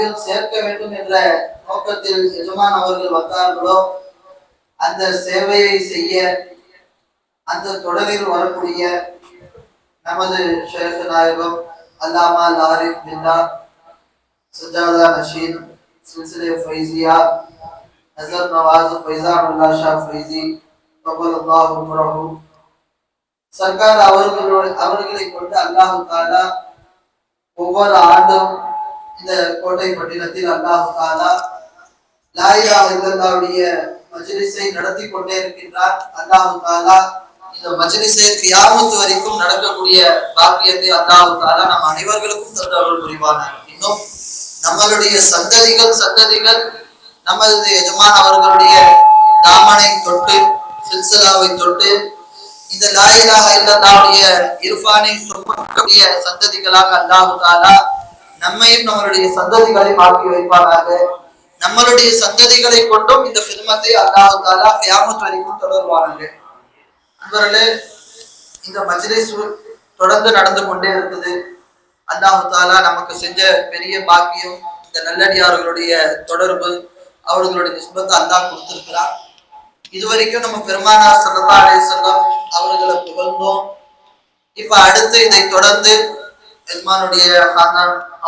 வாழ்வில் சேர்க்க வேண்டும் என்ற நோக்கத்தில் எஜமான் அவர்கள் வந்தார்களோ அந்த சேவையை செய்ய அந்த தொடரில் வரக்கூடிய நமது ஷேக் நாயகம் அல்லாமா லாரிஃப் பில்லா சஜாதா நஷீத் சில்சிலே ஃபைசியா நஸர் நவாஸ் ஃபைசானுல்லாஹ் ஷா ஃபைசி கபலல்லாஹு உம்ரஹு சர்க்கார் அவர்களை கொண்டு அல்லாஹ் தஆலா ஒவ்வொரு ஆண்டும் இந்த கோட்டை பட்டினத்தில் அல்லாஹ் தஆலா லா இலாஹ இல்லல்லாஹ்வுடைய மஜ்லிஸை நடத்தி கொண்டே இருக்கின்றார். அல்லாஹ் தஆலா இந்த மஜ்லிஸை கியாமத் வரைக்கும் நடக்கக்கூடிய பாக்கியத்தை அல்லாஹ் தஆலா நம் அனைவர்களுக்கும் தந்து அருள் புரிவானாக. இன்னும் நம்மளுடைய சந்ததிகள் நமது எஜமான் அவர்களுடைய தாமனை தொட்டு சில்சிலாவை தொட்டு இந்த லா இலாஹ இல்லல்லாஹ்வுடைய இர்ஃபானை சுமக்கக்கூடிய சந்ததிகளாக அல்லாஹ் தஆலா நம்மையும் நம்மளுடைய சந்ததிகளை ஆக்கி வைப்பானாக. நம்மளுடைய சந்ததிகளை கொண்டும் இந்த ஃபித்மத்தை அல்லாஹ் தஆலா கியாமத் வரைக்கும் தொடர்வானாக. அன்பர்களே, இந்த மஜ்லிஸ் தொடர்ந்து நடந்து கொண்டே இருக்குது. அல்லாஹ் தஆலா நமக்கு செஞ்ச பெரிய பாக்கியம் இந்த நல்லடியார்களுடைய தொடர்பு, அவர்களுடைய நிஸ்பத்தை அல்லாஹ் கொடுத்திருக்கிறார். இதுவரைக்கும் நம்ம பெருமானார் ஸல்லல்லாஹு அலைஹி வஸல்லம் அவர்களை புகழ்ந்தோம். இப்ப அடுத்து இதை தொடர்ந்து எஜமானுடைய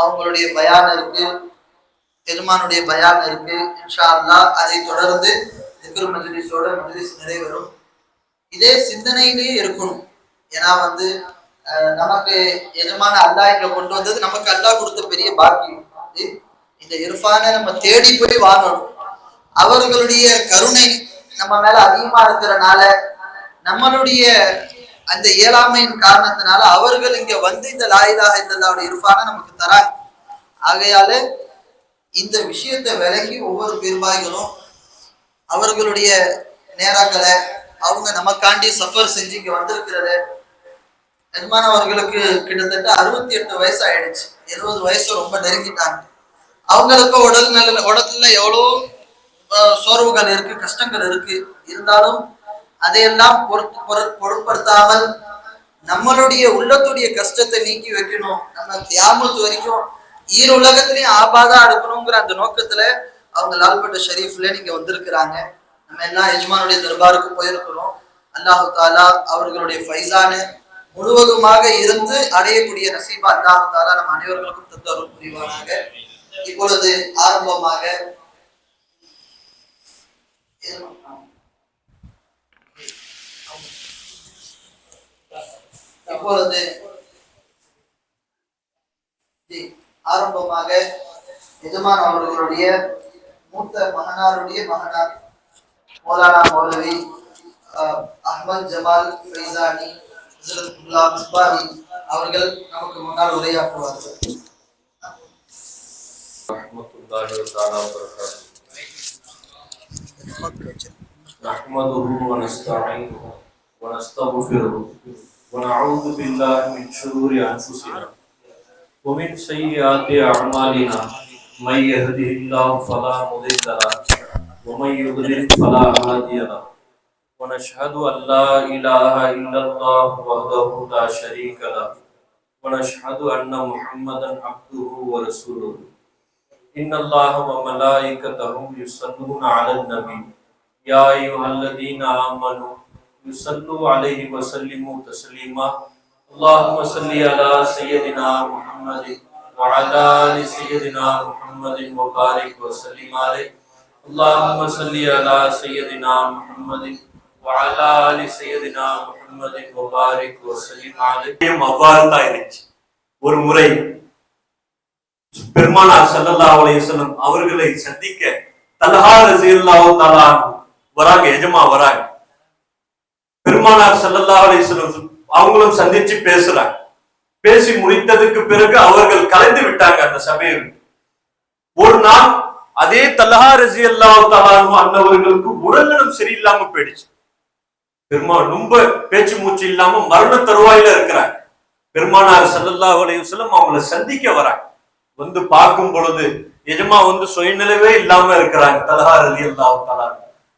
அவங்களுடைய பயான் இருக்கு, எஜமானுடைய பயான் இருக்கு. இன்ஷா அல்லாஹ் அதை தொடர்ந்து திக்ர் மஜ்லிஸோட மஜ்லிஸ் நிறைவேறும். இதே சிந்தனையிலேயே இருக்கணும். ஏன்னா நமக்கு எஜமான அல்லாஹ் இங்க கொண்டு வந்தது நமக்கு அல்லாஹ் கொடுத்த பெரிய பாக்கியம். இந்த இர்ஃபானை நம்ம தேடி போய் வாங்கணும். அவர்களுடைய கருணை நம்ம மேல அதிகமா இருக்கிறனால, நம்மளுடைய அந்த இயலாமையின் காரணத்தினால அவர்கள் இங்க வந்து இந்த லா இலாஹ இல்லல்லாஹ்வுடைய இர்ஃபானை நமக்கு தராங்க. ஆகையால இந்த விஷயத்தை விலகி ஒவ்வொரு பெருவாய்களும் அவர்களுடைய நேரங்களை அவங்க நமக்காண்டி சஃபர் செஞ்சு இங்க வந்திருக்கிறது. எஜமான் அவர்களுக்கு கிட்டத்தட்ட 68 வயசு ஆயிடுச்சு. 70 வயசு ரொம்ப நெருங்கிட்டாங்க. அவங்களுக்கு உடல்ல எவ்வளோ சோர்வுகள் இருக்கு, கஷ்டங்கள் இருக்கு. இருந்தாலும் அதையெல்லாம் பொருட்படுத்தாமல் நம்மளுடைய உள்ளத்துடைய கஷ்டத்தை நீக்கி வைக்கணும், நம்ம கியாமத் வரைக்கும் உலகத்திலையும் ஆபாதா எடுக்கணுங்கிற அந்த நோக்கத்துல அவங்க லால்பட்ட ஷரீஃப்ல நீங்க வந்திருக்கிறாங்க. நம்ம எல்லாம் எஜமானுடைய தர்பாருக்கு போயிருக்கிறோம். அல்லாஹ் தஆலா அவர்களுடைய ஃபைசான முழுவதுமாக இருந்து அடையக்கூடிய நசீபா அல்லாஹ் தஆலா நம் அனைவர்களுக்கும் தந்து அருள் புரிவானாக. இப்பொழுது ஆரம்பமாக எஜமான் அவர்களுடைய மூத்த மகனாருடைய மகனார் மௌலானா மௌலவி அஹ்மத் ஜமால் ஃபைசானி அவர்கள் நமக்கு முன்னால் உரையாற்றுவார்கள். நஹ்மதுஹு வ நஸ்தஈனுஹு வ நஸ்தக்ஃபிருஹு வ நஊது பில்லாஹி மின் ஷுரூரி அன்ஃபுஸினா வ மின் ஸய்யிஆத்தி அஅமாலினா மை யஹ்திஹில்லாஹு ஃபலா முதில்ல லஹு வ மை யுضلل ஃபலா ஹாதிய லஹு வ நஷ்ஹது அன் லா இலாஹா இல்லல்லாஹு வஹ்தஹு லா ஷரீக லஹு வ நஷ்ஹது அன்ன முஹம்மதன் அப்துஹு வ ரசூலுஹு இன்னல்லாஹ வ மலாயிகத்தஹு யுஸல்லூன அலன் நபி யா அய்யுஹல்லதீன ஆமனூ யுஸல்லூ அலைஹி வ ஸல்லிமூ தஸ்லீமா அல்லாஹும்ம ஸல்லி அலா சய்யிதினா முஹம்மதின் வ அலா ஆலி சய்யிதினா முஹம்மதின் வ பாரிக் வ ஸல்லிம் அலைஹி அல்லாஹும்ம ஸல்லி அலா சய்யிதினா முஹம்மதின் வ அலா ஆலி சய்யிதினா முஹம்மதின் வ பாரிக் வ ஸல்லிம் அலைஹி. அவ்வாறு தான் இருந்துச்சு. ஒரு முறை பெருமானார் ஸல்லல்லாஹு அலைஹி வஸல்லம் அவர்களை சந்திக்க தல்ஹா ரலியல்லாஹு தஆலா வராங்க, எஜமா வராங்க. பெருமானார் ஸல்லல்லாஹு அலைஹி வஸல்லம் அவங்களும் சந்திச்சு பேசுறாங்க. பேசி முடித்ததுக்கு பிறகு அவர்கள் கலைந்து விட்டாங்க அந்த சபையில். ஒரு நாள் அதே தல்ஹா ரலியல்லாஹு தஆலா அன்னவர்களுக்கு உடல்நலம் சரியில்லாம போயிடுச்சு. ரொம்ப பேச்சு மூச்சு இல்லாம மரண தருவாயில இருக்கிறாங்க. பெருமானார் ஸல்லல்லாஹு அலைஹி வஸல்லம் அவங்களை சந்திக்க வராங்க. வந்து பார்க்கும் பொழுது எஜமா சுயநிலைவே இல்லாம இருக்கிறாங்க, தல்ஹா ரலியல்லாஹு தஆலா.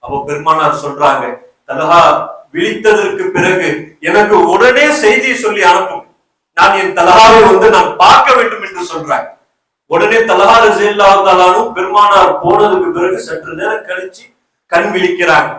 அப்போ பெருமானார் சொல்றாங்க, தல்ஹா விழித்ததற்கு பிறகு எனக்கு உடனே செய்தி சொல்லி அனுப்பும், நான் என் தல்ஹாவை நான் பார்க்க வேண்டும் என்று சொல்றாங்க. உடனே தல்ஹா ரலியல்லாஹு தஆலாவும் பெருமானார் போனதுக்கு பிறகு சற்று நேரம் கழிச்சு கண் விழிக்கிறாங்க.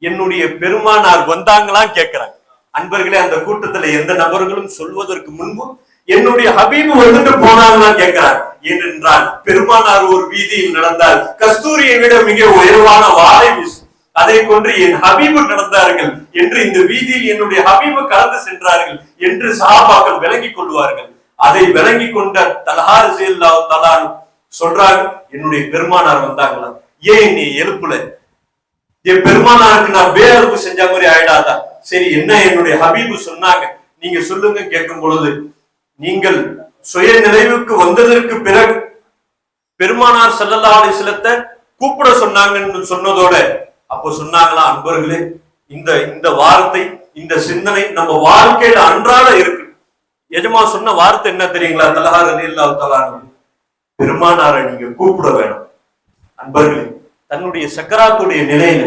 என்னுடைய பெருமானார் வந்தாங்களா கேட்கிறாங்க. அன்பர்களே, அந்த கூட்டத்துல எந்த நபர்களும் சொல்வதற்கு முன்பு என்னுடைய ஹபீபு வந்துட்டு போனாங்களா கேட்கிறார். ஏனென்றால் பெருமானார் ஒரு வீதியில் நடந்தால் கஸ்தூரியை விட மிக உயர்வான வாழை வீசும். அதை கொண்டு என் ஹபீபு நடந்தார்கள் என்று, இந்த வீதியில் என்னுடைய ஹபீபு கடந்து சென்றார்கள் என்று சஹாபாக்கள் விளங்கிக் கொள்வார்கள். அதை விளங்கி கொண்ட தல்ஹா ரலியல்லாஹு தஆலா சொல்றாங்க, என்னுடைய பெருமானார் வந்தாங்களா, ஏன் நீ எழுப்புல? என் பெருமானாருக்கு நான் பேரப்பு செஞ்ச மாதிரி ஆயிடாதா? சரி, என்ன என்னுடைய ஹபீபு சொன்னாங்க, நீங்க சொல்லுங்க. கேட்கும் பொழுது, நீங்கள் சுய நினைவுக்கு வந்ததற்கு பிறகு பெருமானார் ஸல்லல்லாஹு அலைஹி வஸல்லத்தை கூப்பிட சொன்னாங்கன்னு சொன்னதோட அப்போ சொன்னாங்களா, அன்பர்களே, இந்த வார்த்தை, இந்த சிந்தனை நம்ம வாழ்க்கையில அன்றாட இருக்கு. எஜமா சொன்ன வார்த்தை என்ன தெரியுங்களா? தல்ஹா ரலியல்லாஹு தஆலா, பெருமானாரை நீங்க கூப்பிட வேணும். அன்பர்களே, தன்னுடைய சக்கராத்துடைய நிலையில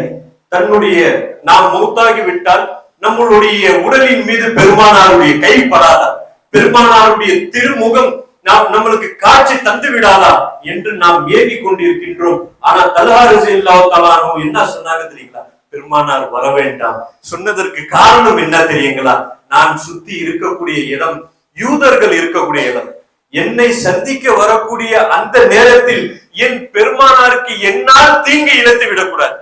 நாம் மௌத்தாகி விட்டால் நம்மளுடைய உடலின் மீது பெருமானாருடைய கை படாதா? பெருமானாருடைய திருமுகம் நம்மளுக்கு காட்சி தந்து விடாதா என்று நாம் ஏகி கொண்டிருக்கின்றோம். ஆனா தல்ஹா ரலியல்லாஹு தஆலா என்ன சொன்னாங்க தெரியுங்களா? பெருமானார் வர வேண்டாம். சொன்னதற்கு காரணம் என்ன தெரியுங்களா? நான் சுத்தி இருக்கக்கூடிய இடம் யூதர்கள் இருக்கக்கூடிய இடம். என்னை சந்திக்க வரக்கூடிய அந்த நேரத்தில் என் பெருமானாருக்கு என்னால் தீங்கு இழைத்து விடக்கூடாது.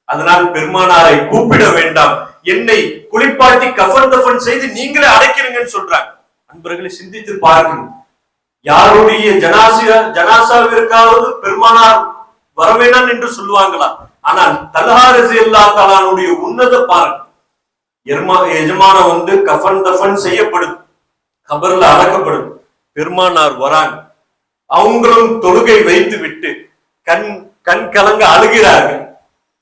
அதனால் பெருமானாரை கூப்பிட வேண்டாம், என்னை குளிப்பாட்டி கஃன் தஃபன் செய்து நீங்களே அடைக்கிறீங்கன்னு சொல்றாங்க. அன்பர்களை சிந்தித்து பார்க்கணும். யாருடைய ஜனாசாவிற்காவது பெருமானார் வரவேண்டாம் என்று சொல்லுவாங்களா? ஆனால் தல்ஹா ரலியல்லாஹு தஆலாவுடைய உன்னத பாருங்க. எஜமான வந்து கஃன் தஃபன் செய்யப்படுது, கபர்ல அடக்கப்படுது. பெருமானார் வராங்க, அவங்களும் தொழுகை வைத்து விட்டு கண் கலங்க அழுகிறார்கள்.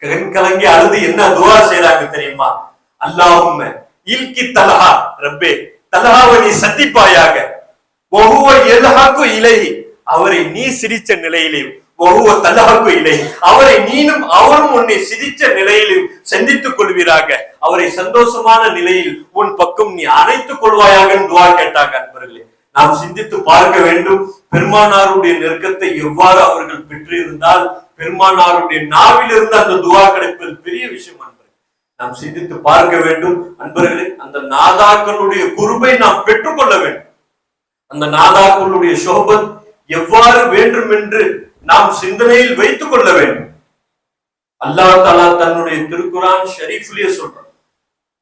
கண் கலங்கி அழுது என்ன துஆ செய்றாங்க தெரியுமா? அல்லாஹும்ம இல்கி தல்ஹா, ரப்பே தல்ஹாவை நீ சந்திப்பாயாக, வஹுவ யல்ஹகு இலைஹி, அவரை நீ சிரிச்ச நிலையிலும், வஹுவ தல்ஹகு இலைஹி, அவரை நீனும் அவரும் உன்னை சிரிச்ச நிலையிலும் சந்தித்துக் கொள்வீராக, அவரை சந்தோஷமான நிலையில் உன் பக்கம் நீ அணைத்துக் கொள்வாயாக துஆ கேட்டாங்க. அன்பர்களே, நாம் சிந்தித்து பார்க்க வேண்டும். பெருமானாருடைய நெருக்கத்தை எவ்வாறு அவர்கள் பெற்றிருந்தால் பெருமானாருடைய நாவிலிருந்து அந்த துஆ கிடைப்பது பெரிய விஷயம். அன்பர்களே, நாம் சிந்தித்து பார்க்க வேண்டும். அன்பர்களே, அந்த நாதாக்களுடைய குருபை நாம் பெற்றுக்கொள்ள வேண்டும். அந்த நாதாக்களுடைய சோபத் எவ்வாறு வேண்டும் என்று நாம் சிந்தனையில் வைத்துக் கொள்ள வேண்டும். அல்லாஹ் தஆலா தன்னுடைய திருக்குரான் ஷரீஃபிலே சொல்றான்,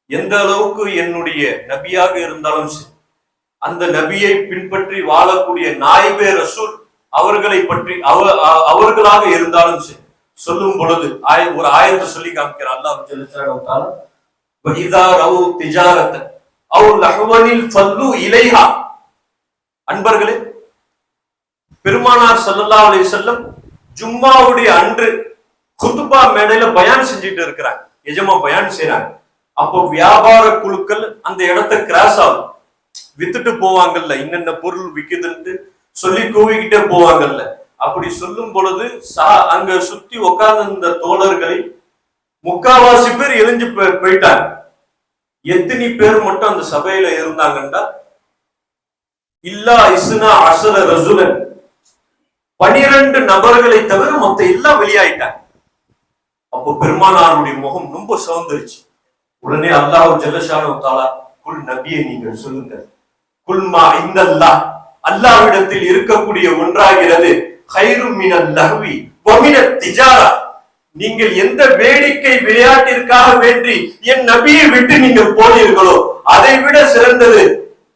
எந்த அளவுக்கு என்னுடைய நபியாக இருந்தாலும் சரி, அந்த நபியை பின்பற்றி வாழக்கூடிய நாயிபே ரசூல் அவர்களை பற்றி அவர்களாக இருந்தாலும் சரி, சொல்லும் பொழுது ஒரு ஆயத்தை சொல்லி காமிக்கிறார் அல்லாஹ் ஜல்லஷானஹு தஆலா, வஇதா ரவு திஜாரத்தன் அவ் லஹ்வனில் ஃபல்லு இலைஹா. அன்பர்களே, பெருமானார் ஸல்லல்லாஹு அலைஹி வஸல்லம் ஜும்மாவுடைய அன்று குதுபா மேடையில பயான் செஞ்சுட்டு இருக்கிறாங்க. எஜமா பயான் செய்யறாங்க. அப்போ வியாபார குழுக்கள் அந்த இடத்தை கிராஸ் ஆகும், வித்துட்டு போவாங்கல்ல, இன்னென்ன பொருள் விக்குதுன்னு சொல்லி கூவிக்கிட்டே போவாங்கல்ல. அப்படி சொல்லும் பொழுது அங்க சுத்தி உட்கார்ந்து இந்த தோழர்களை முக்காவாசி பேர் எரிஞ்சு போயிட்டாங்க. எத்தனை பேர் மட்டும் அந்த சபையில இருந்தாங்கன்னா, இல்லா இஸ்னா அஸர ரஜுலன், 12 நபர்களை தவிர மொத்த எல்லாம் வெளியாயிட்டாங்க. அப்போ பெருமானாருடைய முகம் ரொம்ப சிவந்துருச்சு. உடனே அல்லாஹ் ஜல்லஷானஹு தஆலா, குல் நபியே நீங்கள் சொல்லுங்க, குல்மா இந்தல்லாஹ், அல்லாஹ்விடத்தில் இருக்கக்கூடிய ஒன்றாகிறது, கைரும் மினல் லஹ்வி வ மினத் திஜாரா, நீங்கள் எந்த வேடிக்கை விளையாட்டிற்காக வேண்டி என் நபியை விட்டு நீங்கள் போனீர்களோ அதை விட சிறந்தது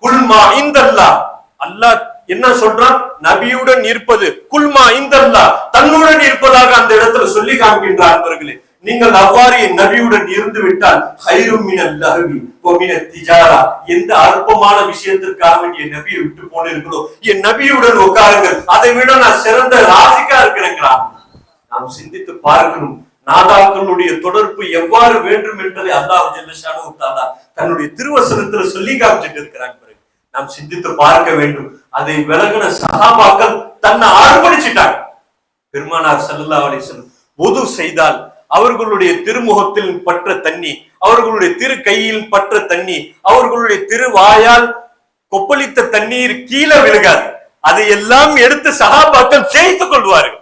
குல்மா இந்தல்லாஹ். அல்லாஹ் என்ன சொல்றான்? நபியுடன் இருப்பது, குல்மா இந்தல்லாஹ், தன்னுடன் இருப்பதாக அந்த இடத்துல சொல்லி காண்கின்றார். அன்பர்களே, நீங்கள் அவ்வாறு என் நபியுடன் இருந்து விட்டால் கைரும் மினல் லஹ்வி வ மினத் திஜாரா, எந்த அற்பமான விஷயத்திற்காக வேண்டிய நபியை விட்டு போனீர்களோ என் நபியுடன் உட்காருங்கள், அதை விட நான் சிறந்த ராசிக்கா இருக்கிறேங்கிறா. நாம் சிந்தித்து பார்க்கணும், நாதாக்களுடைய தொடர்பு எவ்வாறு வேண்டும் என்பதை அல்லாஹ் ஜல்லஷானஹு தஆலா தன்னுடைய திருவசனத்துல சொல்லி காமிச்சிட்டு இருக்கிறாங்க. நாம் சிந்தித்து பார்க்க வேண்டும். அதை விலகின சஹாபாக்கள் தன்னை அர்ப்பணிச்சிட்டாங்க. பெருமானார் ஸல்லல்லாஹு அலைஹி வஸல்லம் வுது செய்தால் அவர்களுடைய திருமுகத்தில் பற்ற தண்ணி, அவர்களுடைய திரு கையில் பற்ற தண்ணி, அவர்களுடைய திருவாயால் கொப்பளித்த தண்ணீர் கீழே விழுகாது. அதையெல்லாம் எடுத்து சஹாபாக்கள் தேய்த்துக் கொள்வார்கள்.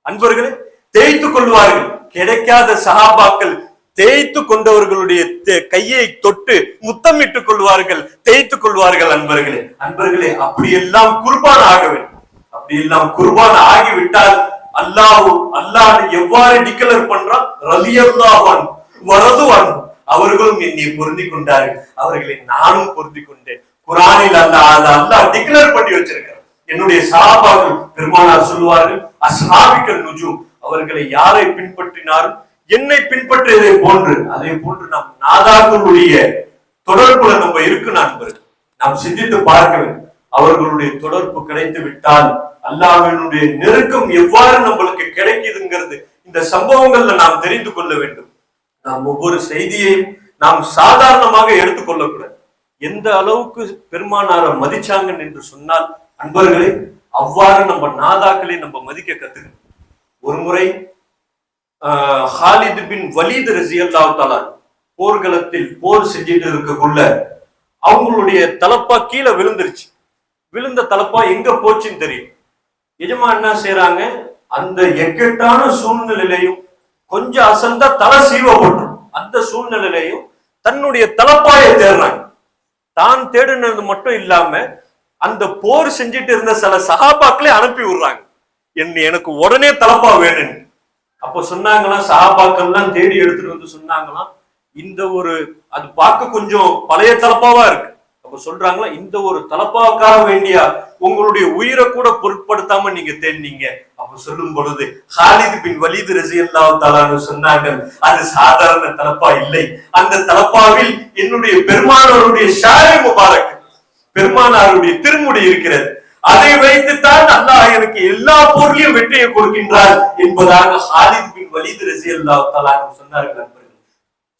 அன்பர்களே, தேய்த்துக் கொள்வார்கள். கிடைக்காத சஹாபாக்கள் தேய்த்து கொண்டவர்களுடைய கையை தொட்டு முத்தமிட்டுக் கொள்வார்கள், தேய்த்துக் கொள்வார்கள். அன்பர்களே, அன்பர்களே, அப்படியெல்லாம் குர்பான் ஆக வேண்டும். அப்படியெல்லாம் குர்பான் ஆகிவிட்டால் அல்லாஹ் எவ்வாறு டிக்ளேர் பண்றான்? ரலியல்லாஹு அன்ஹு வரதுவான், அவர்களும் என்னை பொருந்தி கொண்டார்கள், அவர்களை நானும் பொருந்தி கொண்டேன். குர்ஆனில் அல்லாஹ் டிக்ளேர் பண்ணி வச்சிருக்கிறார். என்னுடைய சஹாபாக்கள், பெருமானார் சொல்லுவார்கள், அஸ்ஹாபிகள் நுஜூம், அவர்களை யாரை பின்பற்றினாலும் என்னை பின்பற்றியதை போன்று, அதே போன்று நாம் நாதாக்களுடைய தொடர்புல நம்ம இருக்கு நண்பர்கள். நாம் சிந்தித்து பார்க்க வேண்டும். அவர்களுடைய தொடர்பு கிடைத்து விட்டால் அல்லாஹ்வினுடைய நெருக்கம் எவ்வாறு நம்மளுக்கு கிடைக்குதுங்கிறது இந்த சம்பவங்கள்ல நாம் தெரிந்து கொள்ள வேண்டும். நாம் ஒவ்வொரு செய்தியையும் நாம் சாதாரணமாக எடுத்துக்கொள்ளக்கூடாது. எந்த அளவுக்கு பெருமானாரை மதிச்சாங்கன்னு என்று சொன்னால் அன்பர்களே, அவ்வாறு நம்ம நாதாக்களை நம்ம மதிக்க கத்துக்கணும். ஒரு முறை ஹாலித் பின் வலீத் ரலியல்லாஹு தஆலா போர்க்களத்தில் போர் செஞ்சுட்டு இருக்கக்குள்ள அவங்களுடைய தலப்பா கீழே விழுந்துருச்சு. விழுந்த தலப்பா எங்க போச்சுன்னு தெரியும். எஜமா என்ன செய்யறாங்க, அந்த எக்கட்டான சூழ்நிலையிலையும் கொஞ்சம் அசந்தா தலை சீவப்பட்டுரும். அந்த சூழ்நிலையிலையும் தன்னுடைய தலப்பாயை தேடுறாங்க. தான் தேடினது மட்டும் இல்லாம அந்த போர் செஞ்சுட்டு இருந்த சில சஹாபாக்களே அனுப்பி விடுறாங்க, எனக்கு உடனே தலப்பா வேணும்னு. அப்ப சொன்னாங்களாம், சஹாபாக்கள்லாம் தேடி எடுத்துட்டு வந்து சொன்னாங்களாம், இந்த ஒரு அது பார்க்க கொஞ்சம் பழைய தலப்பாவா இருக்கு. அப்ப சொல்றாங்களா, இந்த ஒரு தலப்பாவுக்காக வேண்டிய உங்களுடைய உயிரை கூட பொருட்படுத்தாம நீங்க தேடினீங்க. அப்ப சொல்லும் பொழுது ஹாலித் பின் வலீத் ரலியல்லாஹு தஆலா சொன்னாங்க, அது சாதாரண தலப்பா இல்லை, அந்த தலப்பாவில் என்னுடைய பெருமானாருடைய ஷாரி முபாரக், பெருமானாருடைய திருமுடி இருக்கிறது. அதை வைத்துத்தான் அல்லாஹ் எனக்கு எல்லா பொருளையும் வெற்றியை கொடுக்கின்றார் என்பதாக ஹாலித் பின் வலீத் ரலியல்லாஹு தஆலா சொன்னார்கள்.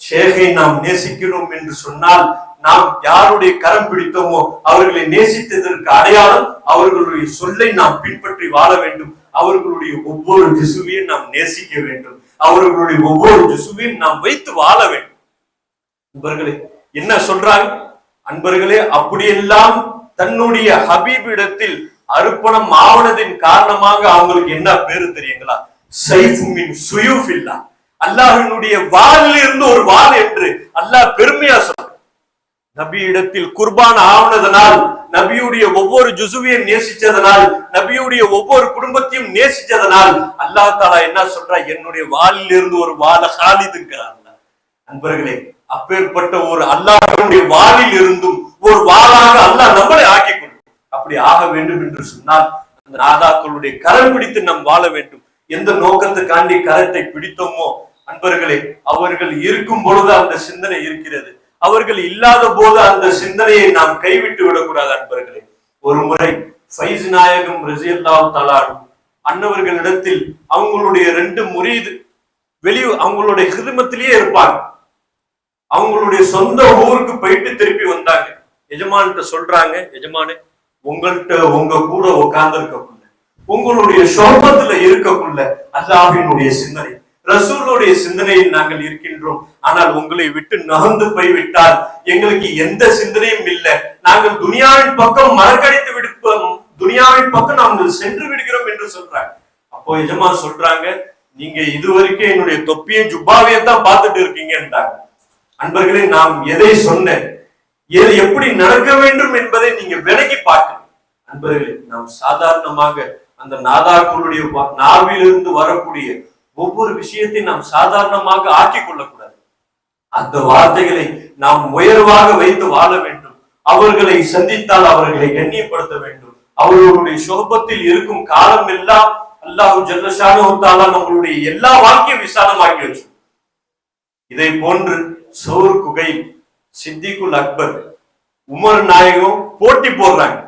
ஷேகை நாம் நேசிக்கிறோம் என்று சொன்னால் நாம் யாருடைய கரம் பிடித்தோமோ அவர்களை நேசித்ததற்கு அடையாளம் அவர்களுடைய சொல்லை நாம் பின்பற்றி வாழ வேண்டும். அவர்களுடைய ஒவ்வொரு ஜுசுவையும் நாம் நேசிக்க வேண்டும். அவர்களுடைய ஒவ்வொரு ஜுசுவையும் நாம் வைத்து வாழ வேண்டும். அன்பர்களே, என்ன சொல்றாங்க? அன்பர்களே, அப்படியெல்லாம் தன்னுடைய ஹபீபிடத்தில் அர்ப்பணம் ஆவணத்தின் காரணமாக அவங்களுக்கு என்ன பேரு தெரியுங்களா? சைஃபு மின் சுயூஃபில்லா, அல்லாஹ்வினுடைய வாளில் இருந்து ஒரு வாள் என்று அல்லாஹ் பெருமையா சொல்றார். நபியிடத்தில் குர்பான் ஆவனதனால், நபியுடைய ஒவ்வொரு ஜுசுவையும் நேசிச்சதனால், நபியுடைய ஒவ்வொரு குடும்பத்தையும் நேசிச்சதனால் அல்லாஹ் தஆலா என்ன சொல்றா? என்னுடைய வாளில் இருந்து ஒரு வாள ஹாலிதுங்கிறார். அன்பர்களே, அப்பேற்பட்ட ஒரு அல்லாஹ்வுடைய வாளில் இருந்தும் ஒரு வாளாக அல்லாஹ் நம்மளை ஆக்கிக் கொள்ளும். அப்படி ஆக வேண்டும் என்று சொன்னால் அந்த நாதாக்களுடைய கரம் பிடித்து நாம் வாழ வேண்டும். எந்த நோக்கத்துக்காண்டி கரத்தை பிடித்தோமோ அன்பர்களே, அவர்கள் இருக்கும் பொழுது அந்த சிந்தனை இருக்கிறது, அவர்கள் இல்லாத போது அந்த சிந்தனையை நாம் கைவிட்டு விடக்கூடாது. அன்பர்களே, ஒரு முறை ஃபைஸ் நாயகம் ரலியல்லாஹு தஆலா அன்னவர்களிடத்தில் அவங்களுடைய 2 முரீது அவங்களுடைய ஹிதமத்திலேயே இருப்பாங்க. அவங்களுடைய சொந்த ஊருக்கு போயிட்டு திருப்பி வந்தாங்க. எஜமான்கிட்ட சொல்றாங்க, எஜமானே, உங்க கூட உட்கார்ந்து இருக்கக்குள்ள, உங்களுடைய சொர்க்கத்துல இருக்கக்குள்ள அல்லாஹ்வினுடைய சிந்தனை, ரசூலுடைய சிந்தனையில் நாங்கள் இருக்கின்றோம். ஆனால் உங்களை விட்டு நகர்ந்து போய்விட்டால் எங்களுக்கு எந்த சிந்தனையும் இல்லை. நாங்கள் துனியாவின் பக்கம் மறக்கடித்து விடுப்போம், துனியாவின் பக்கம் நாங்கள் சென்று விடுகிறோம் என்று சொல்றாங்க. அப்போ எஜமா சொல்றாங்க, நீங்க இதுவரைக்கும் என்னுடைய தொப்பியும் ஜுப்பாவையும் தான் பார்த்துட்டு இருக்கீங்கன்றாங்க. அன்பர்களே, நாம் எதை சொன்னேன், எது எப்படி நடக்க வேண்டும் என்பதை நீங்க விலகி பார்க்கணும். அன்பர்களே, நாம் சாதாரணமாக அந்த நாதாக்களுடைய நாவிலிருந்து வரக்கூடிய ஒவ்வொரு விஷயத்தை நாம் சாதாரணமாக ஆக்கிக் கொள்ளக்கூடாது. அந்த வார்த்தைகளை நாம் உயர்வாக வைத்து வாழ வேண்டும். அவர்களை சந்தித்தால் அவர்களை கண்ணியப்படுத்த வேண்டும். அவர்களுடைய சுகபத்தில் இருக்கும் காலம் எல்லாம் அல்லாஹ் ஜல்லஷானஹு தஆலா நம்மளுடைய எல்லா வாழ்க்கையும் விசாலமாக்கி வச்சு. இதை போன்று சௌர் குகை, சித்திகுல் அக்பர், உமர் நாயகம் போட்டி போடுறாங்க.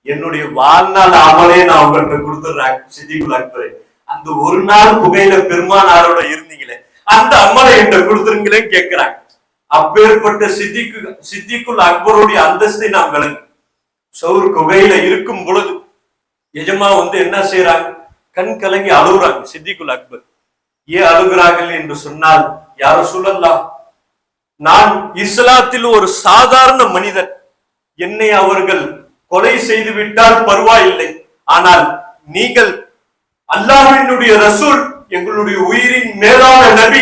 என்னுடைய வாழ்நாள் அமலே நான் உங்கள்கிட்ட கொடுத்துடுறேன் சித்திகுல் அக்பரை, அந்த ஒரு நாள் குகையில பெருமானாரோட இருந்தீங்களே அந்த அமலை என்கிட்ட கொடுத்துருங்களேன்னு கேட்கிறாங்க. அப்பேற்பட்ட சித்திகுல் அக்பருடைய அந்தஸ்தை நாம் விளங்கு. சௌர் குகையில இருக்கும் பொழுது எஜமா என்ன செய்யறாங்க? கண் கலங்கி அழுகுறாங்க. சித்திகுல் அக்பர் ஏன் அழுகிறார்கள் என்று சொன்னால், யா ரசூலல்லாஹ், நான் இஸ்லாத்தில் ஒரு சாதாரண மனிதன், என்னை அவர்கள் கொலை செய்து விட்டால் பரவாயில்லை, ஆனால் நீங்கள் அல்லாஹ்வினுடைய ரசூல், எங்களுடைய உயிரின் மேலான நபி,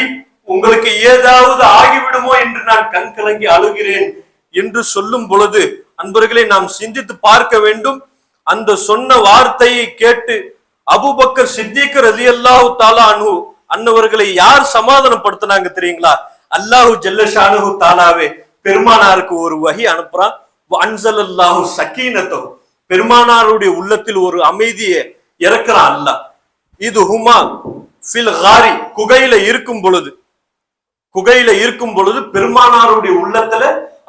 உங்களுக்கு ஏதாவது ஆகிவிடுமோ என்று நான் கண் கலங்கி அழுகிறேன் என்று சொல்லும் பொழுது அன்பர்களை நாம் சிந்தித்து பார்க்க வேண்டும். அந்த சொன்ன வார்த்தையை கேட்டு அபூபக்கர் சித்திக் ரலியல்லாஹு தஆலா அன்ஹு அன்னவர்களை யார் சமாதானப்படுத்தினாங்க தெரியுங்களா? அல்லாஹு ஜல்லஷானுஹு தஆலாவே பெருமானாருக்கு ஒரு வஹி அனுப்புறான். அன்ஸலல்லாஹு ஸகீனத்தஹு, பெருமானாருடைய உள்ளத்தில் ஒரு அமைதியை இறக்குறான் அல்லாஹ். இது ஹுமா ஃபில் காரி, குகையில இருக்கும் பொழுது பெருமானாருடைய உள்ளத்துல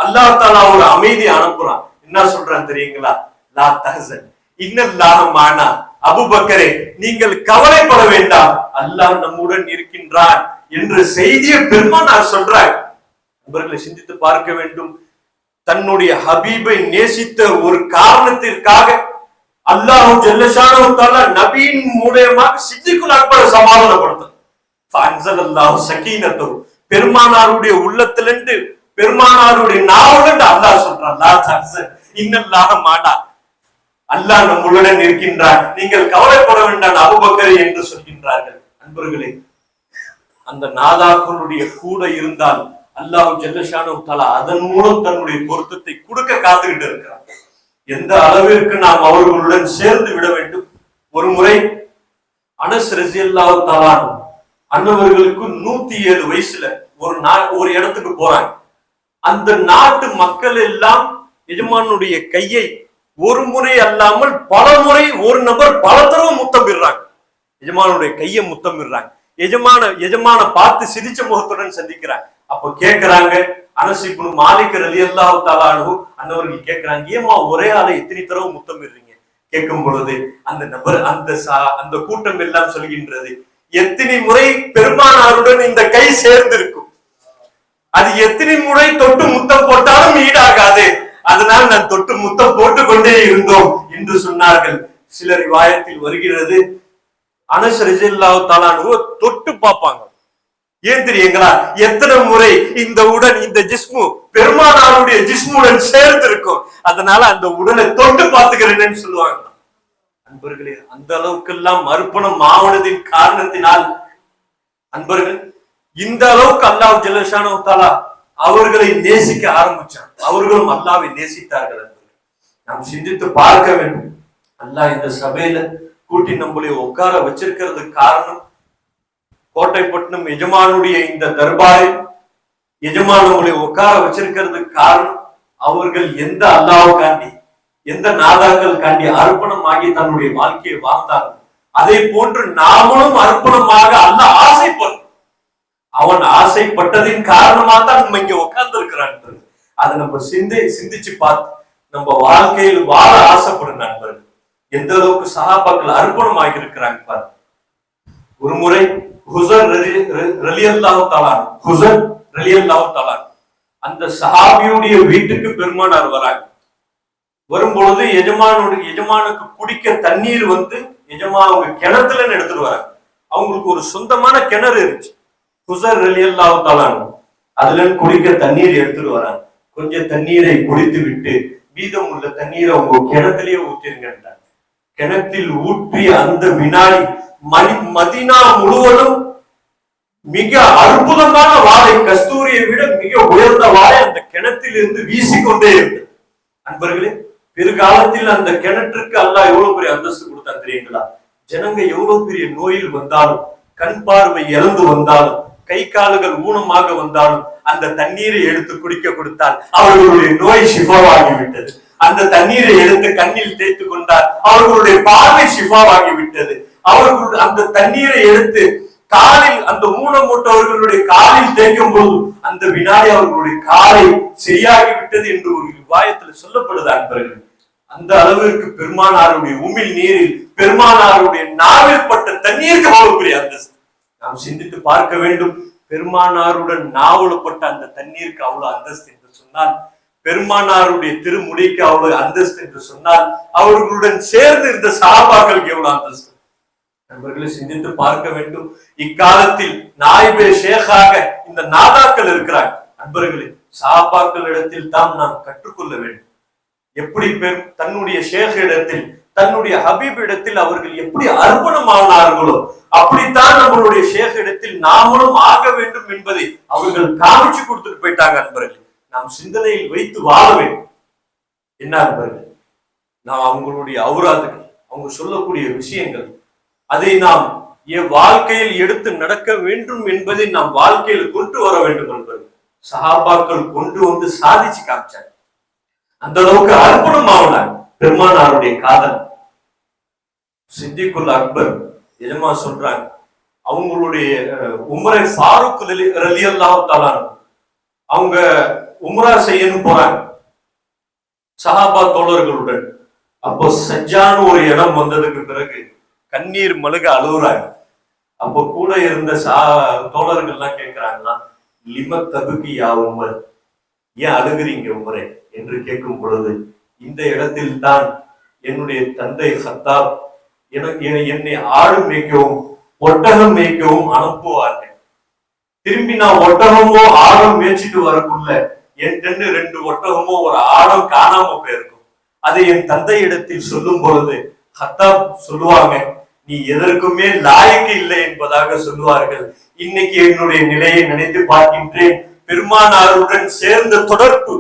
அல்லாஹ் தஆலா ஒரு அமைதியை அனுப்புறான். என்ன சொல்றான் தெரியுங்களா? லா தஹ்சன் இன்னல்லாஹ மானா, அபூபக்கரே நீங்கள் கவலைப்பட வேண்டாம், அல்லாஹ் நம்முடன் இருக்கின்றான் என்ற செய்தியை பெருமானார் சொல்றாங்க. நண்பர்களை சிந்தித்து பார்க்க வேண்டும். தன்னுடைய ஹபீபை நேசித்த ஒரு காரணத்திற்காக அல்லாஹ் ஜல்லஷானஹு தஆலா நபியின் மூலமாக சித்திக்குல் அக்பரை சமாதானப்படுத்த ஃபஅன்ஸலல்லாஹு ஸகீனத்தஹு, பெருமானாருடைய உள்ளத்திலிருந்து பெருமானாருடைய நாவிலிருந்து அல்லாஹ் சொல்றான், லா தஹ்சன் இன்னல்லாஹ மானா, அல்லாஹ் நம்முடன் இருக்கின்றான், நீங்கள் கவலைப்பட வேண்டாம் அபூபக்கர் என்று சொல்கின்றார்கள். நண்பர்களே, அந்த நாதாக்களுடைய கூட இருந்தால் அல்லாஹ் ஜல்லஷானஹு தஆலா அதன் மூலம் தன்னுடைய பொருத்தத்தை கொடுக்க காத்துக்கிட்டு இருக்கிறார். எந்த அளவிற்கு நாம் அவர்களுடன் சேர்ந்து விட வேண்டும். ஒரு முறை அனஸ் ரலியல்லாஹு தஆலா அன்னவர்களுக்கு 107 வயசுல ஒரு இடத்துக்கு போறாங்க. அந்த நாட்டு மக்கள் எல்லாம் எஜமானுடைய கையை ஒரு முறை அல்லாமல் பல முறை ஒரு நபர் பல தடவை முத்தமிடுறாங்க. எஜமானுடைய கையை முத்தமிடுறாங்க. எஜமான பார்த்து சிரிச்ச முகத்துடன் சந்திக்கிறாங்க. அப்ப கேட்கிறாங்க, அனஸ் இப்னு மாலிக் ரலியல்லாஹு தஆலா அன்ஹு அன்னவர்கள் கேட்கிறாங்க, ஏமா ஒரே ஆளை எத்தனை தடவை முத்தமிடுறீங்க? கேட்கும் பொழுது அந்த நபர் அந்த கூட்டம் எல்லாம் சொல்கின்றது, எத்தனை முறை பெருமானாருடன் இந்த கை சேர்ந்து இருக்கும், அது எத்தனை முறை தொட்டு முத்தம் போட்டாலும் ஈடாகாது, அதனால் நான் தொட்டு முத்தம் போட்டு கொண்டே இருந்தோம் என்று சொன்னார்கள். சில ரிவாயத்தில் வருகிறது, அனஸ் ரலியல்லாஹு தஆலா அன்ஹு தொட்டு பார்ப்பாங்க. ஏன் தெரியுங்களா? எத்தனை முறை இந்த ஜிஸ்மு பெருமானாருடைய ஜிஸ்முடன் சேர்ந்து இருக்கும், அதனால அந்த உடலை தொட்டு பார்த்துக்கிறேன்னு சொல்லுவாங்க. அன்பர்களே, அந்த அளவுக்கெல்லாம் அர்ப்பணம் ஆவணதின் காரணத்தினால் அன்பர்கள் இந்த அளவுக்கு அல்லாஹ் ஜல்லஷானஹு தஆலா அவர்களை நேசிக்க ஆரம்பிச்சார். அவர்களும் அல்லாஹ்வை நேசித்தார்கள். நாம் சிந்தித்து பார்க்க வேண்டும். அல்லாஹ் இந்த சபையில கூட்டி நம்மளை உட்கார வச்சிருக்கிறதுக்கு காரணம், கோட்டைப்பட்டினம் எஜமானுடைய இந்த தர்பாரில் எஜமானவங்களை உட்கார வச்சிருக்கிறதுக்கு காரணம், அவர்கள் எந்த அல்லாஹ்வுக்காண்டி எந்த நாதாக்கள் காண்டி அர்ப்பணமாகி தன்னுடைய வாழ்க்கையை வாழ்ந்தார்கள். அதை போன்று நாமளும் அர்ப்பணமாக அல்லாஹ் ஆசைப்படும். அவன் ஆசைப்பட்டதின் காரணமா தான் நம்ம இங்க உட்கார்ந்து இருக்கிறான். அதை நம்ம சிந்திச்சு பார்த்து நம்ம வாழ்க்கையில் வாழ ஆசைப்படும் நண்பர்கள். எந்த அளவுக்கு சஹாபாக்கள் அர்ப்பணமாகி இருக்கிறாங்க பாரு. ஒரு முறை ஹுசர் ரலியல்லாஹு தஆலா அந்த சஹாபியுடைய வீட்டுக்கு பெருமானார் வராங்க. வரும்பொழுது எஜமானுக்கு குடிக்க தண்ணீர் அவங்க கிணத்துல எடுத்துட்டு வராங்க. அவங்களுக்கு ஒரு சொந்தமான கிணறு இருந்துச்சு. ஹுசர் ரலியல்லாஹு தஆலா அதுல குடிக்க தண்ணீர் எடுத்துட்டு வராங்க. கொஞ்சம் தண்ணீரை குடித்து விட்டு மீதம் உள்ள தண்ணீரை அவங்க கிணத்திலேயே ஊத்திருங்க. கிணத்தில் ஊற்றி அந்த வினாடி மதீனா முழுவதும் மிக அற்புதமான வாழை, கஸ்தூரியை விட மிக உயர்ந்த வாழை அந்த கிணத்தில் இருந்து வீசிக்கொண்டே இருந்தது. அன்பர்களே, பிற்காலத்தில் அந்த கிணற்றுக்கு அல்லாஹ் எவ்வளவு பெரிய அந்தஸ்து கொடுத்தான் தெரியுங்களா? ஜனங்க எவ்வளவு பெரிய நோயில் வந்தாலும், கண் பார்வை இழந்து வந்தாலும், கை கால்கள் ஊனமாக வந்தாலும் அந்த தண்ணீரை எடுத்து குடிக்க கொடுத்தால் அவர்களுடைய நோய் ஷிஃபாவாகிவிட்டது. அந்த தண்ணீரை எடுத்து கண்ணில் தேய்த்து கொண்டால் அவர்களுடைய பார்வை ஷிஃபாவாகிவிட்டது. அவர்கள் அந்த தண்ணீரை எடுத்து காலில், அந்த ஊனமூட்டவர்களுடைய காலில் தேய்க்கும் போது அந்த வினாடி அவர்களுடைய காலை சரியாகிவிட்டது என்று ஒரு ரிவாயத்துல சொல்லப்படுது. அன்பர்கள், அந்த அளவிற்கு பெருமானாருடைய உமிழ் நீரில், பெருமானாருடைய நாவில் பட்ட தண்ணீருக்கு அவ்வளவு பெரிய அந்தஸ்து. நாம் சிந்தித்து பார்க்க வேண்டும். பெருமானாருடன் நாவலப்பட்ட அந்த தண்ணீருக்கு அவ்வளவு அந்தஸ்து என்று சொன்னால், பெருமானாருடைய திருமுடிக்கு அவ்வளவு அந்தஸ்து என்று சொன்னால், அவர்களுடன் சேர்ந்து இருந்த சஹாபாக்களுக்கு எவ்வளவு அந்தஸ்து. நண்பர்களை சிந்தித்து பார்க்க வேண்டும். இக்காலத்தில் நாயிபே ஷேகாக இந்த நாதாக்கள் இருக்கிறாங்க. நண்பர்களே, சஹாபாக்கள் இடத்தில் தான் நாம் கற்றுக்கொள்ள வேண்டும். எப்படி தன்னுடைய ஷேக் இடத்தில், தன்னுடைய ஹபீப் இடத்தில் அவர்கள் எப்படி அர்ப்பணமானார்களோ அப்படித்தான் நம்மளுடைய ஷேக் இடத்தில் நாமளும் ஆக வேண்டும் என்பதை அவர்கள் காமிச்சு கொடுத்துட்டு போயிட்டாங்க. அன்பர்கள், நாம் சிந்தனையில் வைத்து வாழ வேண்டும். என்ன அன்பர்கள், நாம் அவங்களுடைய அவுராதுகள், அவங்க சொல்லக்கூடிய விஷயங்கள், அதை நாம் என் வாழ்க்கையில் எடுத்து நடக்க வேண்டும் என்பதை நாம் வாழ்க்கையில் கொண்டு வர வேண்டும் என்பது சஹாபாக்கள் கொண்டு வந்து சாதிச்சு காமிச்சாங்க. அந்த அளவுக்கு அர்ப்பணம் ஆகலாம். பெருமானாருடைய காதல் சித்திகுல் அக்பர் எஜமா சொல்றாங்க, அவங்களுடைய உம்ரை ஃபாரூக் ரலியல்லாஹு தஆலா அவங்க உம்ரா செய்யணும் போறாங்க சஹாபா தோழர்களுடன். அப்போ சஜ்ஜான்னு ஒரு இடம் வந்ததுக்கு பிறகு கண்ணீர் மல்க அழுகுறாங்க. அப்போ கூட இருந்த தோழர்கள்லாம் கேட்கிறாங்கன்னா, லிம தகுகி யா உமர், ஏன் அழுகுறீங்க உமரே என்று கேட்கும் பொழுது, இந்த இடத்தில் தான் என்னுடைய தந்தை ஹத்தாப் என்னை ஆடு மேய்க்கவும் ஒட்டகம் மேய்க்கவும் அனுப்புவார்கள். திரும்பி நான் ஒட்டகமோ ஆடும் மேய்ச்சிட்டு வரக்குள்ள என் 2 ஒட்டகமோ ஒரு ஆடும் காணாம போயிருக்கும். அதை என் தந்தை இடத்தில் சொல்லும் பொழுது ஹத்தாப் சொல்லுவாங்க, நீ எதற்குமே லாயக்கு இல்லை என்பதாக சொல்லுவார்கள். இன்னைக்கு என்னுடைய நிலையை நினைத்து பார்க்கின்றேன். பெருமானாருடன் சேர்ந்த தொடர்பு,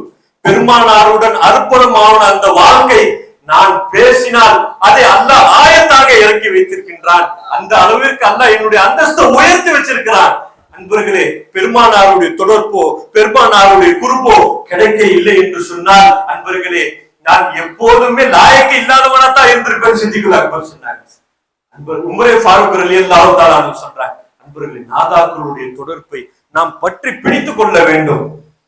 பெருமானாருடன் அர்ப்பணமான அந்த வாழ்க்கை நான் பேசினால் அதை அல்லாஹ் ஆயத்தாக இறக்கி வைத்திருக்கின்றான். அந்த அளவிற்கு அல்லாஹ் என்னுடைய அந்தஸ்தை உயர்த்தி வச்சிருக்கிறான். அன்பர்களே, பெருமானாருடைய தொடர்போ பெருமானாருடைய குருபோ கிடைக்க இல்லை என்று சொன்னால், அன்பர்களே, நான் எப்போதுமே லாயக்கு இல்லாதவனாத்தான் இருந்திருப்பேன் சித்திகுல் அக்பர் சொன்னாங்க. உமரே ஃபாரூக் ரலியல்லாஹு தஆலா சொல்றாங்க, அன்பர்களே, நாதாக்களுடைய தொடர்பை நாம் பற்றி பிடித்துக் கொள்ள வேண்டும்.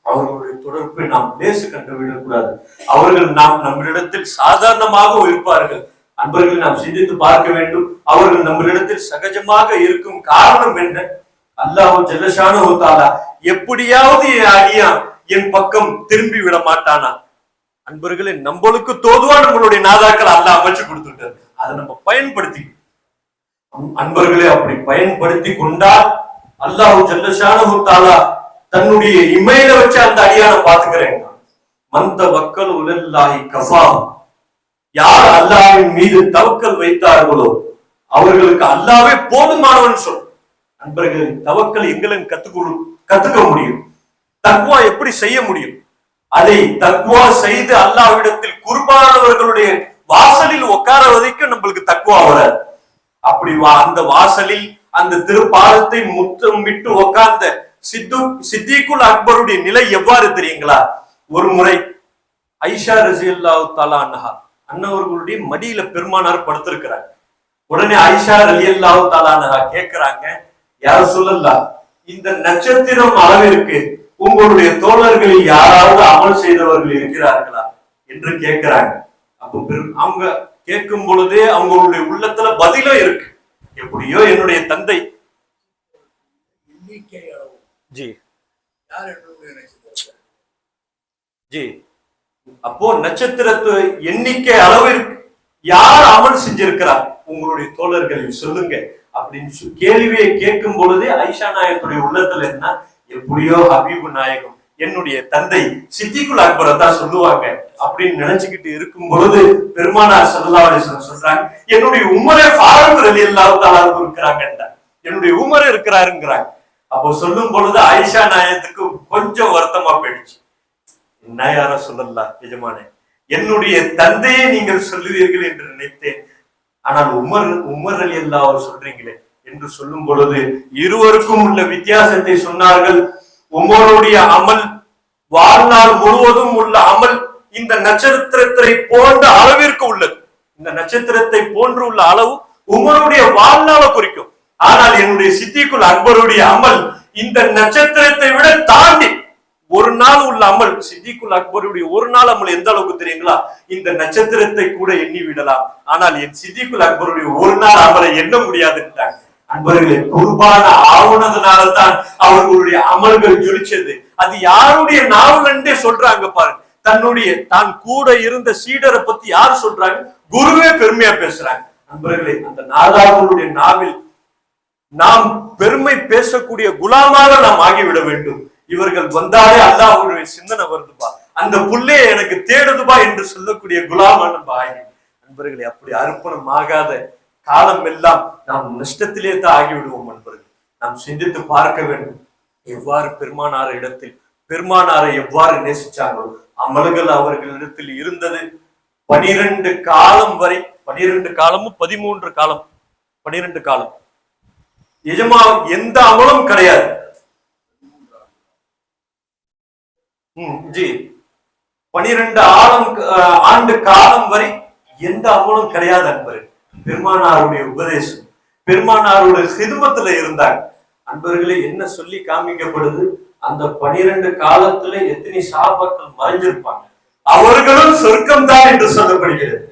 அவர்களுடைய தொடர்பை நாம் லேசு கண்டு விடக்கூடாது. அவர்கள் நம்மளிடத்தில் சாதாரணமாக இருப்பார்கள். அன்பர்களை நாம் சிந்தித்து பார்க்க வேண்டும். அவர்கள் நம்மளிடத்தில் சகஜமாக இருக்கும் காரணம் என்ன? அல்லாஹ் ஜல்லஷானஹு தஆலா எப்படியாவது என் பக்கம் திரும்பி விட மாட்டானா? அன்பர்களே, நம்மளுக்கு தோதுவா நம்மளுடைய நாதாக்கள் அல்லாஹ் அமைச்சு கொடுத்துட்டாரு. அதை நம்ம பயன்படுத்தி, அன்பர்களே, அப்படி பயன்படுத்தி கொண்டால் அல்லாஹ் ஜல்லஷானஹு தஆலா தன்னுடைய இமையில வச்சு அந்த அடியான பாத்துக்கிறேன். மந்த வக்கல் உலல்லாஹி கஃபா, யார் அல்லாஹ்வின் மீது தவக்கல் வைத்தார்களோ அவர்களுக்கு அல்லாஹ்வே போதுமானவன் சொல். அன்பர்களே, தவக்கல் எங்களும் கத்துக்க முடியும். தக்வா எப்படி செய்ய முடியும்? அதை தக்வா செய்து அல்லாஹ்விடத்தில் குர்பானவர்களுடைய வாசலில் உட்கார வரைக்கும் நம்மளுக்கு தக்வா வராது. அப்படி அந்த வாசலில் அந்த திருப்பாதத்தை முத்தம் விட்டு உட்கார்ந்த சித்திகுல் அக்பருடைய நிலை எவ்வாறு தெரியுங்களா? ஒரு முறை ஐஷா ரலியல்லாஹு தஆலா அன்ஹா அன்னவர்களுடைய மடியில பெருமானார் படுத்திருக்கிறாங்க. உடனே ஐஷா ரலியல்லாஹு தஆலா அன்ஹா கேட்கிறாங்க, யா ரசூலல்லாஹ், இந்த நட்சத்திரம் அளவிற்கு உங்களுடைய தோழர்களில் யாராவது அமல் செய்தவர்கள் இருக்கிறார்களா என்று கேட்கிறாங்க. அப்போ அவங்க கேட்கும் பொழுதே அவங்களுடைய உள்ளத்துல பதிலும் இருக்கு. எப்படியோ என்னுடைய தந்தை ஜி ஜி அப்போ நட்சத்திரத்து எண்ணிக்கை அளவிற்கு யார் அமல் செஞ்சிருக்கிறார் உங்களுடைய தோழர்களில் சொல்லுங்க அப்படின்னு கேள்வியை கேட்கும் பொழுதே ஐஷா நாயகத்துடைய உள்ளத்துல என்ன, எப்படியோ ஹபீபு நாயகம் என்னுடைய தந்தை சித்திகுல் அக்பரை தான் சொல்லுவாங்க அப்படின்னு நினைச்சுக்கிட்டு இருக்கும் பொழுது பெருமானார் ஸல்லல்லாஹு அலைஹி வஸல்லம் சொல்றாங்க, என்னுடைய உமரே ஃபாரூக் ரலியல்லாஹு தஆலா இருக்கிறாங்க, என்னுடைய உமர் இருக்கிறாருங்கிறாங்க. அப்போ சொல்லும் பொழுது ஆயிஷா நாயகத்துக்கு கொஞ்சம் வருத்தமா போயிடுச்சு. என்ன யார சொல்லலாம் எஜமானே, என்னுடைய தந்தையை நீங்கள் சொல்லுவீர்கள் என்று நினைத்தேன், ஆனால் உமர் ரலியல்லாஹு சொல்றீங்களே என்று சொல்லும் பொழுது இருவருக்கும் உள்ள வித்தியாசத்தை சொன்னார்கள். உமருடைய அமல் வாழ்நாள் முழுவதும் உள்ள அமல் இந்த நட்சத்திரத்தை போன்ற அளவிற்கு உள்ளது. இந்த நட்சத்திரத்தை போன்று உள்ள அளவு உமருடைய வாழ்நாளை குறிக்கும். ஆனால் என்னுடைய சித்திகுல் அக்பருடைய அமல் இந்த நட்சத்திரத்தை விட தாண்டி ஒரு நாள் உள்ள அமல். சித்திகுல் அக்பருடைய ஒரு நாள் அமல் எந்த அளவுக்கு தெரியுங்களா? இந்த நட்சத்திரத்தை கூட எண்ணி விடலாம். ஆனால் என் சித்திகுல் அக்பருடைய ஒரு நாள் அமலை எண்ண முடியாதுட்டாங்க. அன்பர்களே, குர்பான ஆவுனதுனால்தான் அவர்களுடைய அமல்கள் ஜொலிச்சது. அது யாருடைய நாவலன்றே சொல்றாங்க பாருங்க. தான் கூட இருந்த சீடரை பத்தி யாரு சொல்றாங்க? குருவே பெருமையா பேசுறாங்க. அன்பர்களே, அந்த நாதாக்களுடைய நாவில் நாம் பெருமை பேசக்கூடிய குலாமாக நாம் ஆகிவிட வேண்டும். இவர்கள் வந்தாலே அல்லாஹ்வுடைய சிந்தனை வருதுப்பா. அந்த புல்லே எனக்கு தேடுதுபா என்று சொல்லக்கூடிய குலாமா நம்ம ஆகி, நண்பர்களே, அப்படி அர்ப்பணம் ஆகாத காலம் எல்லாம் நாம் நஷ்டத்திலே தான் ஆகிவிடுவோம். நண்பர்கள், நாம் சிந்தித்து பார்க்க வேண்டும். எவ்வாறு பெருமானாரை எவ்வாறு நேசிச்சாங்களோ அமல்கள் அவர்களிடத்தில் இருந்தது. 12 காலம் வரை, 12 காலமும் 13 காலம், 12 காலம் எஜமா எந்த அமலும் கிடையாது. ஜி 12 ஆண்டு காலம் வரை எந்த அமலும் கிடையாது அன்பர்கள். பெருமானாருடைய உபதேசம், பெருமானாருடைய சிதுமத்துல இருந்தாங்க. அன்பர்களே, என்ன சொல்லி காமிக்கப்படுது? அந்த 12 காலத்துல எத்தனை சாபாக்கள் மறைஞ்சிருப்பாங்க, அவர்களும் சொர்க்கம் தான் என்று சொல்லப்படுகிறது.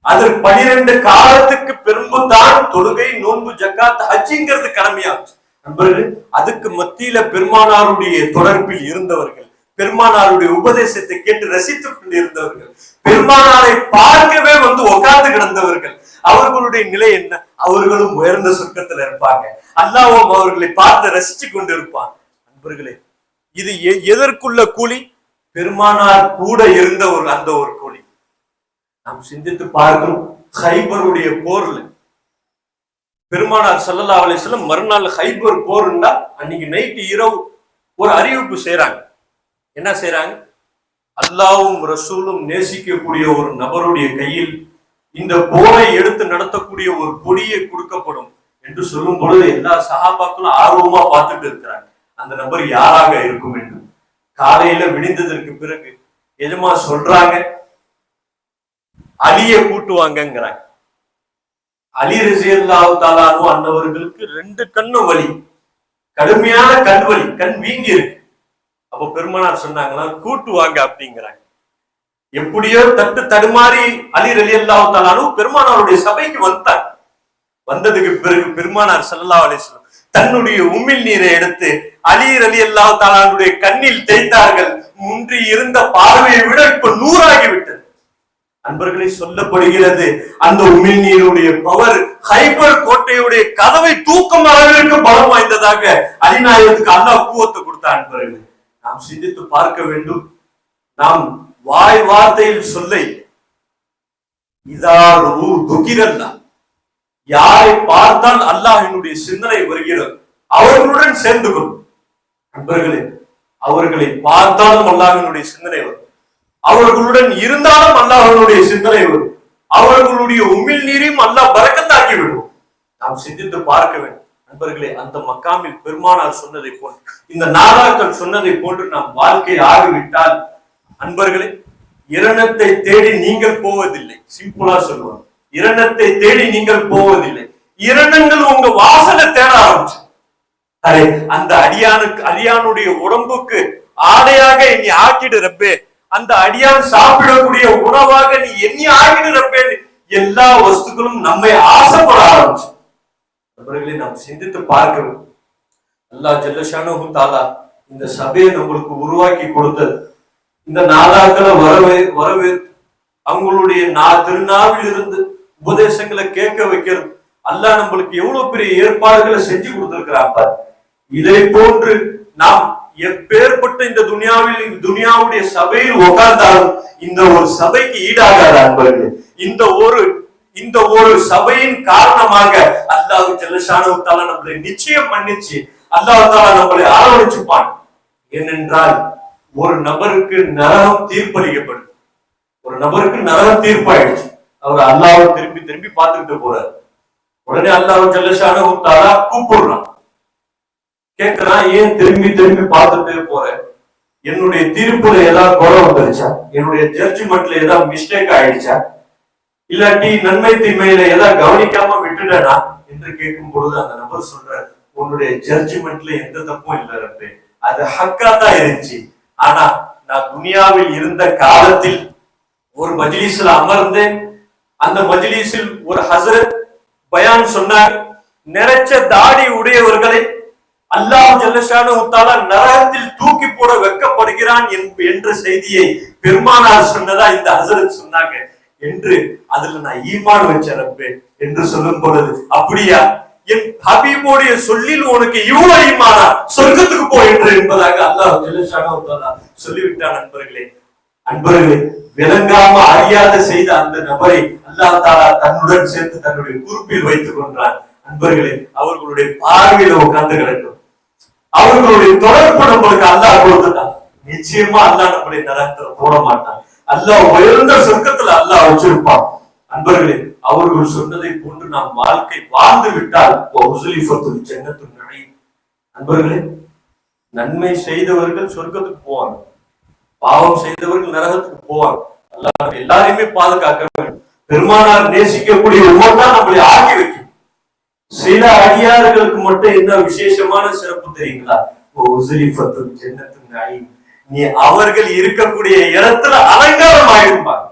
அது 12 காலத்துக்கு பிறகுதான் தொழுகை, நோன்பு, ஜக்காத், ஹஜ்ஜிங்கிறது கடமையாச்சு. நண்பர்கள், அதுக்கு மத்தியில பெருமானாருடைய தொடர்பில் இருந்தவர்கள், பெருமானாருடைய உபதேசத்தை கேட்டு ரசித்துக் கொண்டிருந்தவர்கள், பெருமானாரை பார்க்கவே வந்து உட்கார்ந்து கிடந்தவர்கள், அவர்களுடைய நிலை என்ன? அவர்களும் உயர்ந்த சொர்க்கத்துல இருப்பாங்க. அல்லாஹ்வும் அவர்களை பார்த்து ரசிச்சு கொண்டு இருப்பான். நண்பர்களே, இது எதற்குள்ள கூலி? பெருமானார் கூட இருந்த அந்த ஒரு கூலி. நாம் சிந்தித்து பார்க்கிறோம். ஹைபருடைய போர்ல பெருமானார் ஸல்லல்லாஹு அலைஹி வஸல்லம் மறுநாள் ஹைபர் போர்ண்டா அன்னைக்கு நைட்டு இரவு ஒரு அறிவிப்பு செய்யறாங்க. என்ன செய்யறாங்க? அல்லாஹ்வும் ரசூலும் நேசிக்கக்கூடிய ஒரு நபருடைய கையில் இந்த போரை எடுத்து நடத்தக்கூடிய ஒரு கொடியை கொடுக்கப்படும் என்று சொல்லும் பொழுது எல்லா சஹாபாக்களும் ஆர்வமா பார்த்துட்டு இருக்கிறாங்க, அந்த நபர் யாராக இருக்கும் என்று. காலையில விடிந்ததற்கு பிறகு எஜமா சொல்றாங்க, அலிய கூட்டுவாங்கிறாங்க. அலி ரலியல்லாஹு தஆலா அன்ஹு அன்னவர்களுக்கு 2 கண்ணு வலி, கடுமையான கண் வலி, கண் வீங்கி இருக்கு. அப்போ பெருமானார் சொன்னாங்களா, கூட்டுவாங்க அப்படிங்கிறாங்க. எப்படியோ தடுமாறி அலி ரலியல்லாஹு தஆலா அன்ஹு பெருமானாருடைய சபைக்கு வந்தாங்க. வந்ததுக்கு பிறகு பெருமானார் ஸல்லல்லாஹு அலைஹி வஸல்லம் தன்னுடைய உமிழ் நீரை எடுத்து அலி ரலியல்லாஹு தஆலா அன்ஹுடைய கண்ணில் தேய்த்தார்கள். முன்றி இருந்த பார்வையை விட இப்ப 100 ஆகிவிட்டது. அன்பர்களை, சொல்லப்படுகிறது அந்த உமிழ் நீருடைய பவர் ஹைபர் கோட்டையுடைய கதவை தூக்கம் அளவிற்கு பலம் வாய்ந்ததாக அலிநாயகத்துக்கு அல்லாஹ் கூவத்தை கொடுத்த. அன்பர்கள், நாம் சிந்தித்து பார்க்க வேண்டும். நாம் வாய் வார்த்தையில் சொல்லை யாரை பார்த்தால் அல்லாஹ்வினுடைய சிந்தனை வருகிறது, அவர்களுடன் சேர்ந்து கொள்ளும். நண்பர்களே, அவர்களை பார்த்தாலும் அல்லாஹ்வினுடைய சிந்தனை வரும், அவர்களுடன் இருந்தாலும் அல்லாஹ்வினுடைய சிந்தனை வரும், அவர்களுடைய உமிழ் நீரையும் அல்லாஹ் பரக்கத்தாக்கி விடும். நாம் சிந்தித்து பார்க்க வேண்டும். நண்பர்களே, அந்த மக்காமில் பெருமானார் சொன்னதை போன்று, இந்த நாதாக்கள் சொன்னதை போன்று நாம் வாழ்க்கை ஆகிவிட்டால், அன்பர்களே, இரணத்தை தேடி நீங்கள் போவதில்லை. சிம்பிளா சொல்லுவாங்க, இரணத்தை தேடி நீங்கள் போவதில்லை, இரணங்கள் உங்க வாசலை தேட ஆரம்பிச்சு. அரே, அந்த அடியானுடைய உடம்புக்கு ஆடையாக என்னை ஆக்கிடு ரப்பே, அந்த அடியான் சாப்பிடக்கூடிய உணவாக நீ என்னை ஆக்கிடு ரப்பே, எல்லா வஸ்துக்களும் நம்மை ஆசைப்பட ஆரம்பிச்சு. நண்பர்களே, நாம் சிந்தித்து பார்க்கணும். அல்லாஹ் ஜல்லஷானஹு தஆலா இந்த சபையை நம்மளுக்கு உருவாக்கி கொடுத்தது, இந்த நாதாக்களை வரவே அவங்களுடைய திருநாவில் இருந்து உபதேசங்களை கேட்க வைக்கிறது. அல்லாஹ் நம்மளுக்கு எவ்வளவு பெரிய ஏற்பாடுகளை செஞ்சு கொடுத்திருக்கிறாப்ப. இதை போன்று நாம் எப்பேற்பட்ட இந்த துனியாவுடைய சபையில் உட்கார்ந்தாலும் இந்த ஒரு சபைக்கு ஈடாகாத அன்பர்களே. இந்த ஒரு சபையின் காரணமாக அல்லாஹ் ஜல்லஷானஹு தஆலா நம்மளை நிச்சயம் மன்னிச்சு அல்லாஹ் தஆலா நம்மளை அரவணைச்சுப்பான். ஏனென்றால் ஒரு நபருக்கு நரகம் தீர்ப்பளிக்கப்படுது, ஒரு நபருக்கு நரகம் தீர்ப்பாயிடுச்சு. அவர் அல்லாஹ்வை திரும்பி திரும்பி பார்த்துட்டு போறாரு. உடனே அல்லாஹ் ஜல்லஷானஹு தஆலா கூப்பிடுறான், கேட்கிறான், ஏன் திரும்பி திரும்பி பார்த்துட்டே போற? என்னுடைய தீர்ப்புல ஏதாவது குறை வந்துருச்சா? என்னுடைய ஜட்ஜ்மெண்ட்ல ஏதாவது மிஸ்டேக் ஆயிடுச்சா? இல்லாட்டி நன்மை தீமையில ஏதாவது கவனிக்காம விட்டுட்டேனா என்று கேட்கும் பொழுது அந்த நபர் சொல்றாரு, உன்னுடைய ஜட்ஜ்மெண்ட்ல எந்த தப்பும் இல்ல ரப்பே, அது ஹக்கா தான் இருந்துச்சு. ஆனா நான் துனியாவில் இருந்த காலத்தில் ஒரு மஜ்லிஸ்ல அமர்ந்தேன். அந்த மஜ்லிஸில் ஒரு ஹஸரத் பயான் சொன்னார், நிறைச்ச தாடி உடையவர்களை அல்லாஹ் ஜல்லஷானஹு தஆலா நரகத்தில் தூக்கி போட வைக்கப்படுகிறான் என்ற செய்தியை பெருமானார் சொன்னதா இந்த ஹஸரத் சொன்னாங்க என்று அதுல நான் ஈமான் வச்சேன் ரப்பே என்று சொல்லும் பொழுது, அப்படியா என் ஹபீபோடைய சொல்லில் உனக்கு இவ்வளவு ஈமானா, சொர்க்கத்துக்கு போ என்று என்பதாக அல்லாஹ் ஜல்லஷானஹு தஆலா சொல்லிவிட்டான். அன்பர்களே, விளங்காம அறியாத செய்த அந்த நபரை அல்லாஹ் தஆலா தன்னுடன் சேர்த்து தன்னுடைய குறிப்பில் வைத்துக் கொண்டான். அன்பர்களே, அவர்களுடைய பார்வையில உட்கார்ந்து கிடக்கும், அவர்களுடைய தொடர்பு நம்மளுக்கு அல்லாஹ் கொடுத்துட்டான். நிச்சயமா அல்லாஹ் நம்முடைய நரகத்துல போட மாட்டான். அல்லாஹ் உயர்ந்த சொர்க்கத்துல அல்லாஹ் வச்சிருப்பான். அன்பர்களே, அவர்கள் சொன்னதை போன்று நாம் வாழ்க்கை வாழ்ந்து விட்டால் அன்பர்களே, நன்மை செய்தவர்கள் சொர்க்கத்துக்கு போவாங்க, பாவம் செய்தவர்கள் நரகத்துக்கு போவாங்க. அல்லாஹ் எல்லாரையுமே பாதுகாக்க வேண்டும். பெருமானார் நேசிக்கக்கூடிய உமர் நம்மளை ஆக்கி வைக்கும். சில அடியார்களுக்கு மட்டும் என்ன விசேஷமான சிறப்பு தெரியுங்களா? நீ அவர்கள் இருக்கக்கூடிய இடத்துல அலங்காரம் ஆயிருப்பாங்க.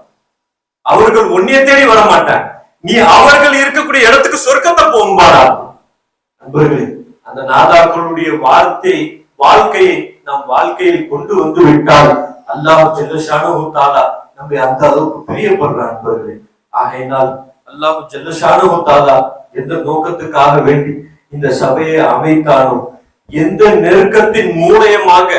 அவர்கள் ஒன்னிய தேடி வர மாட்டாங்க, நீ அவர்கள் இருக்கக்கூடிய இடத்துக்கு சொர்க்கத்தை போகும்பாடா. நண்பர்களே, அந்த நாதாக்களுடைய வாழ்க்கையை நாம் வாழ்க்கையில் கொண்டு வந்து விட்டால் அல்லாஹ் ஜல்லஷானஹு தஆலா நம்மை அந்த அளவுக்கு பிரியப்படுறான். நண்பர்களே, ஆகையினால் அல்லாஹ் ஜல்லஷானஹு தஆலா எந்த நோக்கத்துக்காக வேண்டி இந்த சபையை அமைத்தானோ, எந்த நெருக்கத்தின் மூலயமாக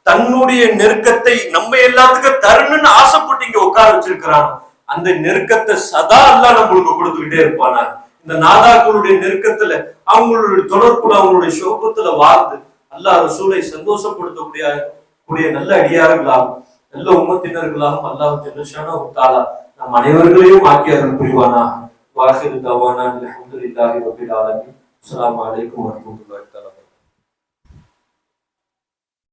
தன்னுடைய நெருக்கத்தை நம்ம எல்லாத்துக்கும் தரணும்னு ஆசைப்பட்டு இங்க உட்கார வச்சிருக்கிறானோ, அந்த நெருக்கத்தை சதா அல்லாஹ் நம்மளுக்கு கொடுத்துக்கிட்டே இருப்பானா. இந்த நாதாக்களுடைய நெருக்கத்துல, அவங்களுடைய தொடர்புல, அவங்களுடைய சோகத்துல வாழ்ந்து அல்லாஹ் ரசூலை சந்தோஷப்படுத்தக்கூடிய நல்ல அடியார்களாகும், நல்ல உம்மத்தினர்களாகும் அல்லாஹ் ஜல்லஷானஹு தஆலா நம் அனைவர்களையும் ஆக்கி அருள் புரிவானாக. வாஹிரு தவானா அல்ஹம்துலில்லாஹி ரப்பில் ஆலமீன். அஸ்ஸலாமு அலைக்கும் வரஹ்மத்துல்லாஹி தஆலா.